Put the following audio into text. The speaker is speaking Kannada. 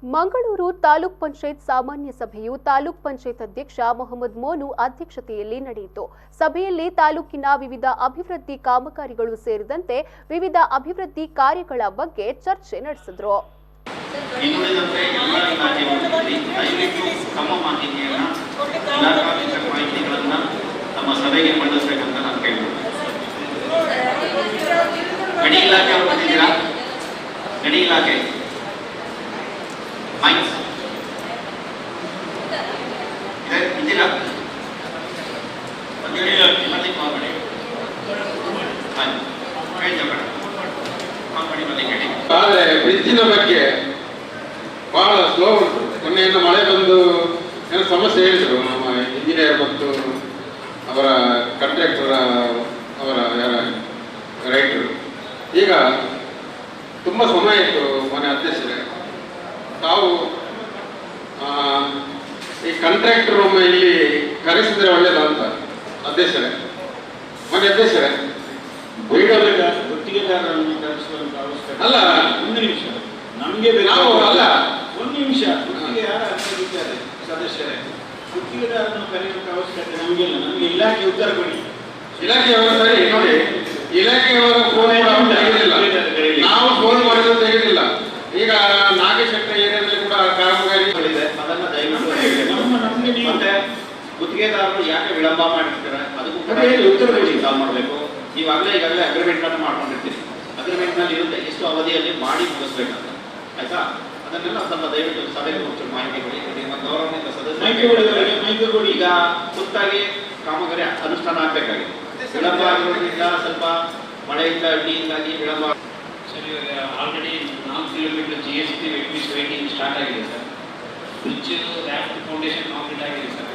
ಮಂಗಳೂರು ತಾಲೂಕ್ ಪಂಚಾಯತ್ ಸಾಮಾನ್ಯ ಸಭೆಯು ತಾಲೂಕ್ ಪಂಚಾಯತ್ ಅಧ್ಯಕ್ಷ ಮೊಹಮ್ಮದ್ ಮೋನು ಅಧ್ಯಕ್ಷತೆಯಲ್ಲಿ ನಡೆಯಿತು. ಸಭೆಯಲ್ಲಿ ತಾಲೂಕಿನ ವಿವಿಧ ಅಭಿವೃದ್ಧಿ ಕಾಮಗಾರಿಗಳು ಸೇರಿದಂತೆ ವಿವಿಧ ಅಭಿವೃದ್ಧಿ ಕಾರ್ಯಗಳ ಬಗ್ಗೆ ಚರ್ಚೆ ನಡೆಸಿದರು. Mines. Indira. Mali company. Fine. Kaya jabada. Company mali kadi. ಆದರೆ ಬ್ರಿಡ್ಜಿನ ಬಗ್ಗೆ ಬಹಳ ಸ್ಲೋ ಉಂಟು. ಮೊನ್ನೆಯಿಂದ ಮಳೆ ಬಂದು ಏನೋ ಸಮಸ್ಯೆ ಹೇಳಿದ್ರು ನಮ್ಮ ಇಂಜಿನಿಯರ್ ಮತ್ತು ಅವರ ಕಾಂಟ್ರಾಕ್ಟರ್ ಅವರ ರೈಟರು. ಈಗ ತುಂಬ ಸಮಯ ಇತ್ತು ಮನೆ ಅಧ್ಯಕ್ಷರೇ, ತಾವು ಈ ಕಾಂಟ್ರಾಕ್ಟರ್ ಒಮ್ಮೆ ಇಲ್ಲಿ ಕರೆಸಿದ್ರೆ ಒಳ್ಳೇದು ಅಂತ ಅಧ್ಯಕ್ಷರೇ. ಮನೆ ಅಧ್ಯಕ್ಷರೇ, ಗುತ್ತಿಗೆದಾರರನ್ನು ಕರೆಸುವಂತ ಅವಶ್ಯಕತೆ ಅಲ್ಲ, ಒಂದು ನಿಮಿಷ ನಮಗೆ ನಾವು ಅಲ್ಲ, ಒಂದು ನಿಮಿಷ ಗುತ್ತಿಗೆ ಯಾರು ಹಾಕಿದ್ದಾರೆ ಸದಸ್ಯರೇ, ಗುತ್ತಿಗೆದಾರರನ್ನು ಕರೆಯುವಂತ ಅವಶ್ಯಕತೆ ನಮಗಿಲ್ಲ. ನಮಗೆ ಇಲಾಖೆ ಉತ್ತರ ಕೊಡಿ. ಇಲಾಖೆಯವರು ಸರಿ ನೋಡಿ, ಇಲಾಖೆಯವರು ಫೋನ್ ತೆಗೆದಿಲ್ಲ, ನಾವು ಫೋನ್ ಮಾಡಿದ್ರು ತೆಗೆದಿಲ್ಲ. ಈಗ ನಾಗೇಶೆಟ್ಟ ಏರಿಯಾದಲ್ಲಿ ಕೂಡ ಕಾಮಗಾರಿ ಅದನ್ನ ದಯವಿಟ್ಟು ಮತ್ತೆ ಗುತ್ತಿಗೆದಾರರು ಯಾಕೆ ವಿಳಂಬ ಮಾಡಿರ್ತಾರೆ ಅದಕ್ಕೂ ಉತ್ತರ ಮಾಡಬೇಕು. ಈಗಾಗಲೇ ಅಗ್ರಿಮೆಂಟ್ ಅನ್ನು ಮಾಡ್ಕೊಂಡಿರ್ತೀರಿ. ಅಗ್ರಿಮೆಂಟ್ ನಲ್ಲಿ ಇರುತ್ತೆ ಎಷ್ಟು ಅವಧಿಯಲ್ಲಿ ಮಾಡಿ ಮುಗಿಸ್ಬೇಕಂತ, ಆಯ್ತಾ? ಅದನ್ನೆಲ್ಲ ಸ್ವಲ್ಪ ದಯವಿಟ್ಟು ಸಭೆಗೆ ಒಂಚೂರು ಮಾಹಿತಿ ಕೊಡಿ. ನಿಮ್ಮ ಗೌರವಾನ್ವಿತ ಸದಸ್ಯರು ಈಗ ತುರ್ತಾಗಿ ಕಾಮಗಾರಿ ಅನುಷ್ಠಾನ ಆಗಬೇಕಾಗಿದೆ. ವಿಳಂಬ ಆಗಿರೋದ್ರಿಂದ ಸ್ವಲ್ಪ ಮಳೆಯಿಂದ ಅಡ್ಡಿಯಿಂದಾಗಿ ವಿಳಂಬ. ಸರ್, ಇವಾಗ already 4 kilometre GST waiting start ಆಗಿದೆ ಸರ್. ಬ್ರಿಡ್ಜ್ ರ್ಯಾಫ್ಟ್ ಫೌಂಡೇಶನ್ ಕಾಂಪ್ಲೀಟ್ ಆಗಿದೆ ಸರ್.